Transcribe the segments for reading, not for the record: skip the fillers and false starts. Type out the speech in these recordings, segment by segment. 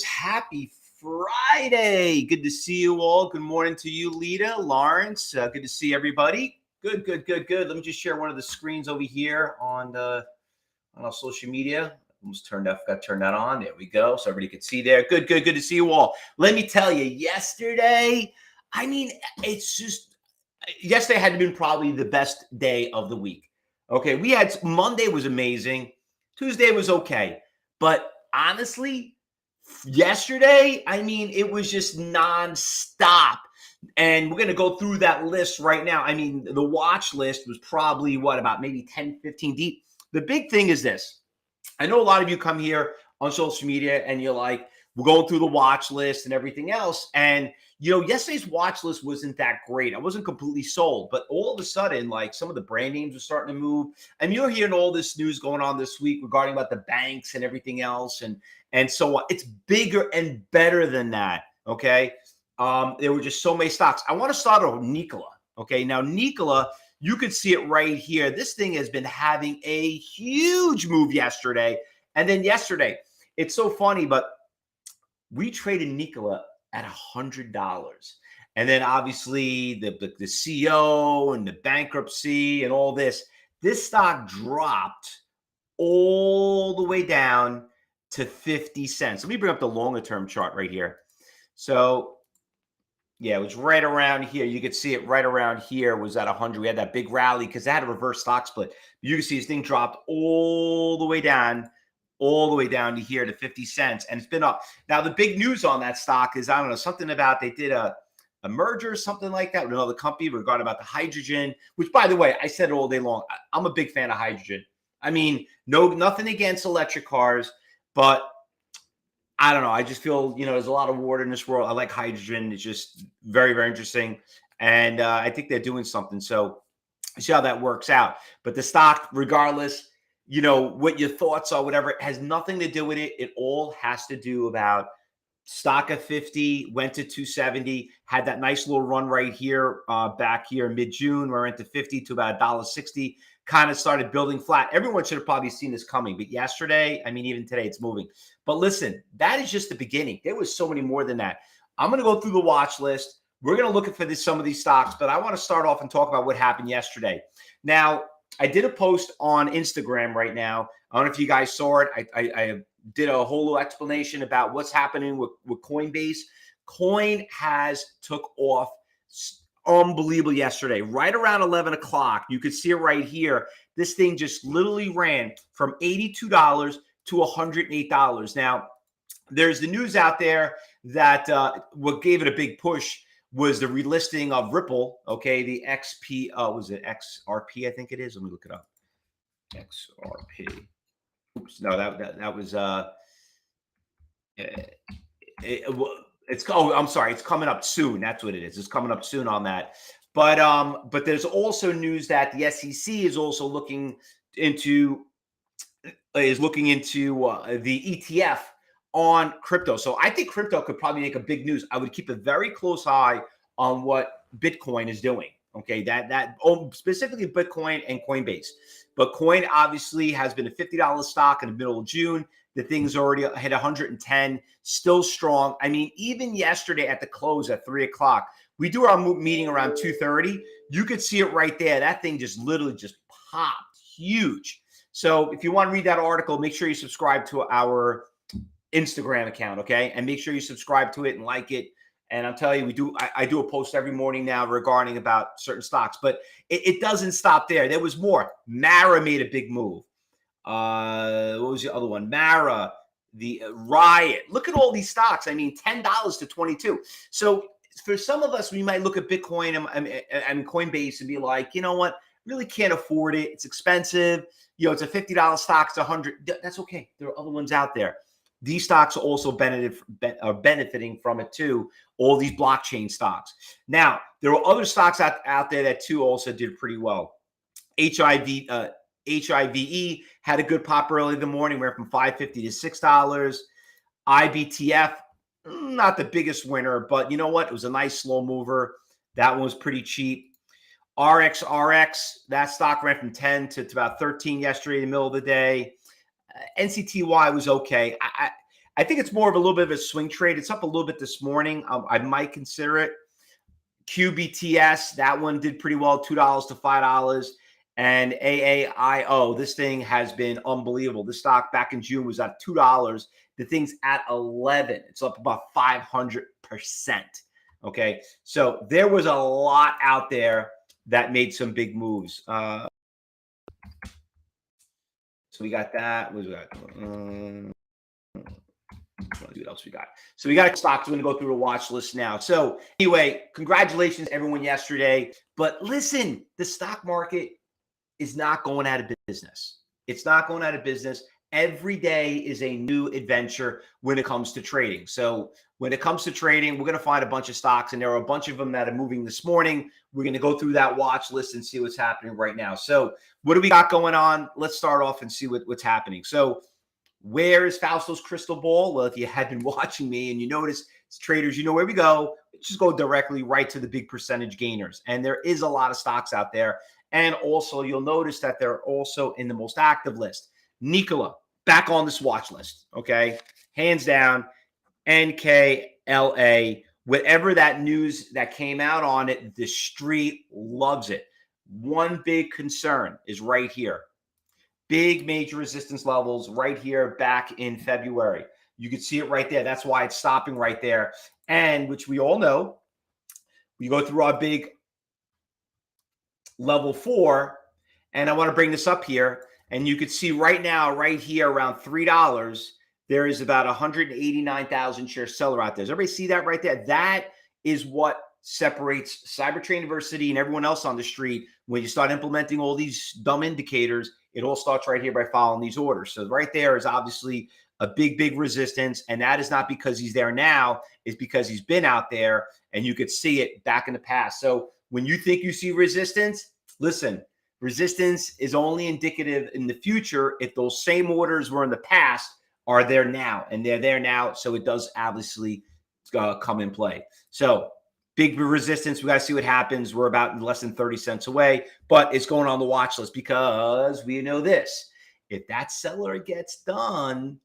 listeners, happy Friday. Good to see you all. Good morning to you, Lita, Lawrence. Good to see everybody. Good. Let me just share one of the screens over here on our social media. Almost forgot to turn that on. There we go. So everybody can see there. Good to see you all. Let me tell you, yesterday, yesterday had been probably the best day of the week. Okay, Monday was amazing. Tuesday was okay. But honestly, yesterday, it was just nonstop. And we're going to go through that list right now. The watch list was probably about maybe 10, 15 deep. The big thing is this. I know a lot of you come here on social media and you're like, we're going through the watch list and everything else. And, yesterday's watch list wasn't that great. I wasn't completely sold, but all of a sudden, like some of the brand names are starting to move. And you're hearing all this news going on this week regarding about the banks and everything else. And so on. It's bigger and better than that. Okay. There were just so many stocks. I want to start with Nikola. Okay. Now, Nikola, you could see it right here. This thing has been having a huge move yesterday. And then yesterday, it's so funny, but we traded Nikola at $100. And then obviously the CEO and the bankruptcy and all this stock dropped all the way down to 50 cents. Let me bring up the longer term chart right here. So yeah, it was right around here. You could see it right around here was at 100. We had that big rally because it had a reverse stock split. You can see this thing dropped all the way down to here to 50 cents. And it's been up. Now, the big news on that stock is, I don't know, something about they did a merger or something like that with another company regarding about the hydrogen, which, by the way, I said it all day long. I'm a big fan of hydrogen. Nothing against electric cars, but I don't know. I just feel, there's a lot of water in this world. I like hydrogen. It's just very, very interesting. And I think they're doing something. So see how that works out. But the stock, regardless, what your thoughts are, whatever, it has nothing to do with it. It all has to do about stock of 50, went to 270, had that nice little run right here, back here in mid-June, where it went to 50 to about $1.60. Kind of started building flat. Everyone should have probably seen this coming, but yesterday, even today, it's moving. But listen, that is just the beginning. There was so many more than that. I'm going to go through the watch list. We're going to look at some of these stocks, but I want to start off and talk about what happened yesterday. Now, I did a post on Instagram right now. I don't know if you guys saw it. I did a whole little explanation about what's happening with Coinbase. Coin has took off unbelievable yesterday, right around 11 o'clock. You could see it right here. This thing just literally ran from $82 to $108. Now, there's the news out there that what gave it a big push was the relisting of Ripple. Okay, the XP, was it XRP? I think it is. Let me look it up. XRP. Oops, no, that was I'm sorry, it's coming up soon. That's what it is. It's coming up soon on that. But there's also news that the SEC is also looking into the ETF on crypto. So I think crypto could probably make a big news. I would keep a very close eye on what Bitcoin is doing. Okay, specifically Bitcoin and Coinbase. But Coin obviously has been a $50 stock in the middle of June. The thing's already hit 110, still strong. Even yesterday at the close at 3 o'clock, we do our meeting around 2:30. You could see it right there. That thing just literally just popped huge. So if you want to read that article, make sure you subscribe to our Instagram account, okay? And make sure you subscribe to it and like it. And I'm telling you, I do a post every morning now regarding about certain stocks, but it doesn't stop there. There was more. Mara made a big move. What was the other one? Mara, the Riot. Look at all these stocks. $10 to 22. So for some of us, we might look at Bitcoin and Coinbase and be like, you know what? Really can't afford it. It's expensive. It's a $50 stock. It's $100. That's okay. There are other ones out there. These stocks are also benefiting from it too. All these blockchain stocks. Now, there are other stocks out there that too also did pretty well. HIVE had a good pop early in the morning. Went from $5.50 to $6. IBTF, not the biggest winner, but you know what? It was a nice slow mover. That one was pretty cheap. RXRX, that stock went from 10 to about 13 yesterday in the middle of the day. NCTY was okay. I think it's more of a little bit of a swing trade. It's up a little bit this morning. I might consider it. QBTS, that one did pretty well, $2 to $5. And AAIO, this thing has been unbelievable. The stock back in June was at $2. The thing's at 11. It's up about 500%. Okay, so there was a lot out there that made some big moves. So we got that. What else we got? So we got stocks. We're going to go through the watch list now. So anyway, congratulations everyone yesterday. But listen, the stock market is not going out of business. It's not going out of business. Every day is a new adventure when it comes to trading. So when it comes to trading, we're going to find a bunch of stocks, and there are a bunch of them that are moving this morning. We're going to go through that watch list and see what's happening right now. So what do we got going on? Let's start off and see what's happening. So where is Fausto's crystal ball? Well, if you had been watching me and you notice, as traders, you know where we go. Just go directly right to the big percentage gainers. And there is a lot of stocks out there. And also, you'll notice that they're also in the most active list. Nikola, back on this watch list, okay? Hands down, NKLA, whatever that news that came out on it, the street loves it. One big concern is right here. Big major resistance levels right here back in February. You can see it right there. That's why it's stopping right there. And which we all know, we go through our big level 4, and I want to bring this up here, and you could see right now, right here, around $3, there is about 189,000 share seller out there. Does everybody see that right there? That is what separates Cybertrade University and everyone else on the street. When you start implementing all these dumb indicators, it all starts right here by following these orders. So right there is obviously a big resistance, and that is not because he's there now, it's because he's been out there, and you could see it back in the past. So when you think you see resistance, listen, resistance is only indicative in the future if those same orders were in the past are there now, and they're there now. So it does obviously come in play. So big resistance. We got to see what happens. We're about less than 30 cents away, but it's going on the watch list because we know this. If that seller gets done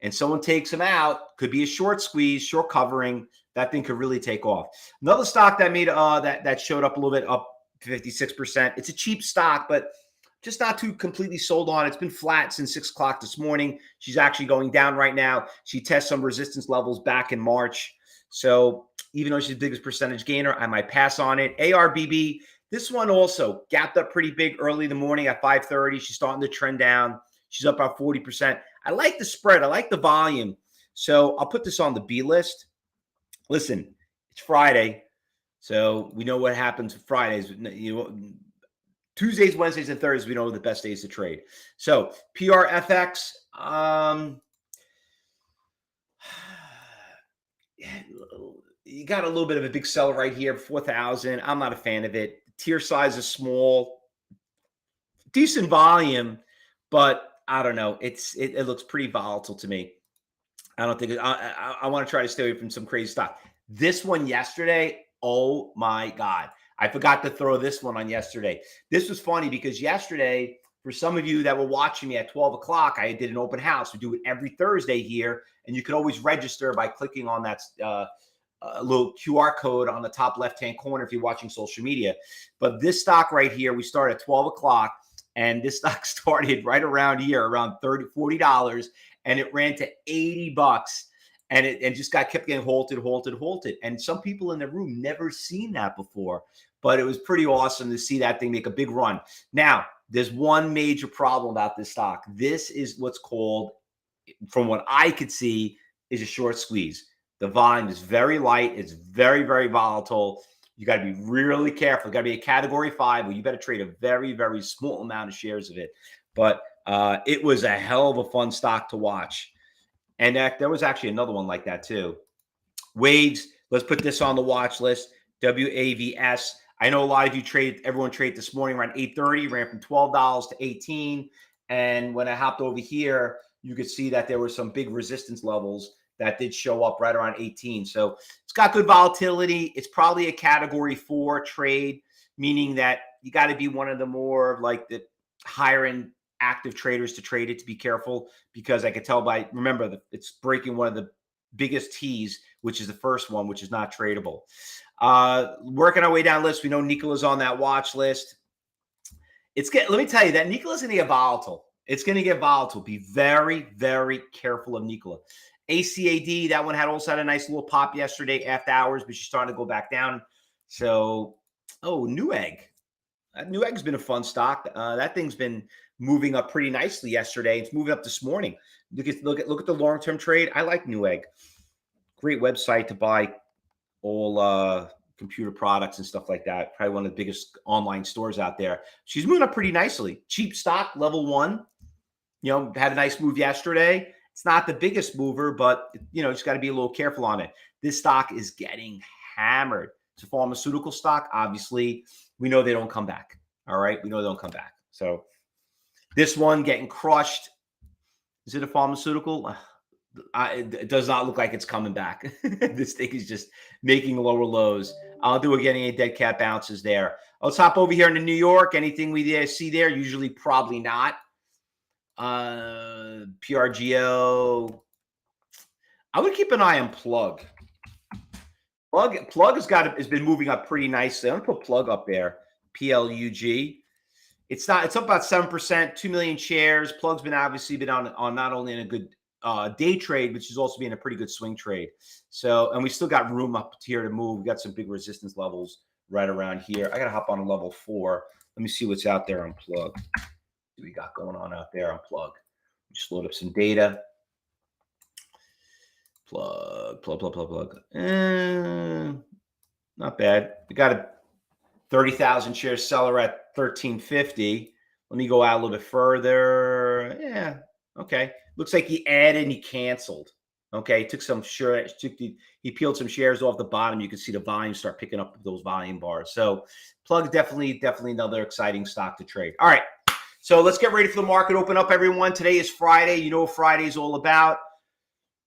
and someone takes him out, could be a short squeeze, short covering. That thing could really take off. Another stock that made that showed up a little bit, up 56%. It's a cheap stock, but just not too completely sold on. It's been flat since 6 o'clock this morning. She's actually going down right now. She tests some resistance levels back in March. So even though she's the biggest percentage gainer, I might pass on it. ARBB, this one also gapped up pretty big early in the morning at 5:30. She's starting to trend down. She's up about 40%. I like the spread. I like the volume. So I'll put this on the B list. Listen, it's Friday, so we know what happens Fridays. You know, Tuesdays, Wednesdays, and Thursdays, we know the best days to trade. So PRFX, you got a little bit of a big seller right here, 4,000. I'm not a fan of it. Tier size is small, decent volume, but I don't know. It looks pretty volatile to me. I don't think I want to try to stay away from some crazy stuff. This one yesterday, oh my God. I forgot to throw this one on yesterday. This was funny because yesterday, for some of you that were watching me at 12 o'clock, I did an open house. We do it every Thursday here, and you can always register by clicking on that little QR code on the top left-hand corner if you're watching social media. But this stock right here, we start at 12 o'clock, and this stock started right around here, around $30, $40, and it ran to $80. And it just kept getting halted. And some people in the room never seen that before, but it was pretty awesome to see that thing make a big run. Now, there's one major problem about this stock. This is what's called, from what I could see, is a short squeeze. The volume is very light. It's very volatile. You got to be really careful. You got to be a category 5 where you better trade a very small amount of shares of it. But it was a hell of a fun stock to watch. And there was actually another one like that too. Waves, let's put this on the watch list. WAVS. I know a lot of you everyone traded this morning around 8:30, ran from $12 to $18. And when I hopped over here, you could see that there were some big resistance levels that did show up right around 18. So it's got good volatility. It's probably a category 4 trade, meaning that you got to be one of the more like the higher end active traders to trade it, to be careful, because I could tell by, remember, it's breaking one of the biggest T's, which is the first one, which is not tradable. Working our way down the list, we know Nikola's on that watch list. Let me tell you that Nikola's going to get volatile. It's going to get volatile. Be very, very careful of Nikola. ACAD, that one also had a nice little pop yesterday after hours, but she's starting to go back down. So, Newegg. Newegg's been a fun stock. That thing's been moving up pretty nicely yesterday. It's moving up this morning. Look at the long-term trade. I like Newegg. Great website to buy all computer products and stuff like that. Probably one of the biggest online stores out there. She's moving up pretty nicely. Cheap stock, level 1. Had a nice move yesterday. It's not the biggest mover, but just got to be a little careful on it. This stock is getting hammered. It's a pharmaceutical stock. Obviously, we know they don't come back. All right, we know they don't come back. So this one getting crushed. Is it a pharmaceutical? It does not look like it's coming back. This thing is just making lower lows. I'll do getting any dead cat bounces there. Let's hop over here into New York. Anything we see there? Usually, probably not. PRGO. I would keep an eye on Plug. Plug has been moving up pretty nicely. I'm gonna put Plug up there. PLUG. It's up about 7%, 2 million shares. Plug's been obviously on not only in a good day trade, but she's also been a pretty good swing trade. So, and we still got room up here to move. We got some big resistance levels right around here. I gotta hop on a level 4. Let me see what's out there on Plug. What we got going on out there on Plug? Just load up some data. Plug. Not bad. We got a 30,000 share seller at 1350. Let me go out a little bit further. Yeah. Okay. Looks like he added and he canceled. Okay. Took some shares. He peeled some shares off the bottom. You can see the volume start picking up those volume bars. So Plug definitely another exciting stock to trade. All right. So let's get ready for the market open up, everyone. Today is Friday. You know what Friday is all about.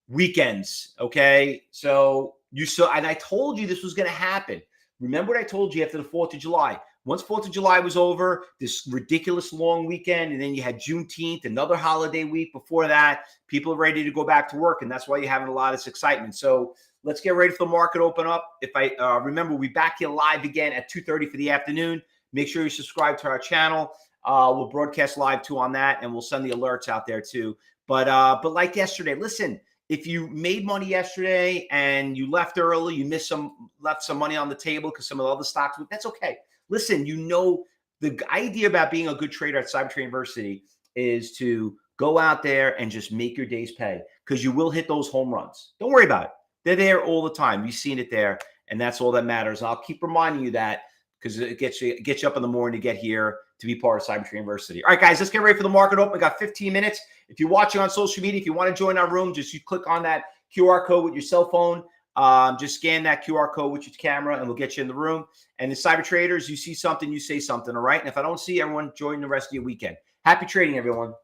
Weekends. Okay. So and I told you this was going to happen. Remember what I told you after the 4th of July. Once 4th of July was over, this ridiculous long weekend, and then you had Juneteenth, another holiday week before that. People are ready to go back to work, and that's why you're having a lot of excitement. So let's get ready for the market open up. If I remember, we'll be back here live again at 2:30 for the afternoon. Make sure you subscribe to our channel. We'll broadcast live too on that, and we'll send the alerts out there too. But like yesterday, listen. If you made money yesterday and you left early, you left some money on the table because some of the other stocks, that's okay. Listen, the idea about being a good trader at Cybertrade University is to go out there and just make your days pay, because you will hit those home runs. Don't worry about it. They're there all the time. You've seen it there, and that's all that matters. And I'll keep reminding you that, because it gets you up in the morning to get here to be part of Cybertrade University. All right, guys, let's get ready for the market open. We got 15 minutes. If you're watching on social media, if you want to join our room, you click on that QR code with your cell phone. Just scan that QR code with your camera, and we'll get you in the room. And the Cyber Traders, you see something, you say something, all right? And if I don't see everyone, join the rest of your weekend. Happy trading, everyone.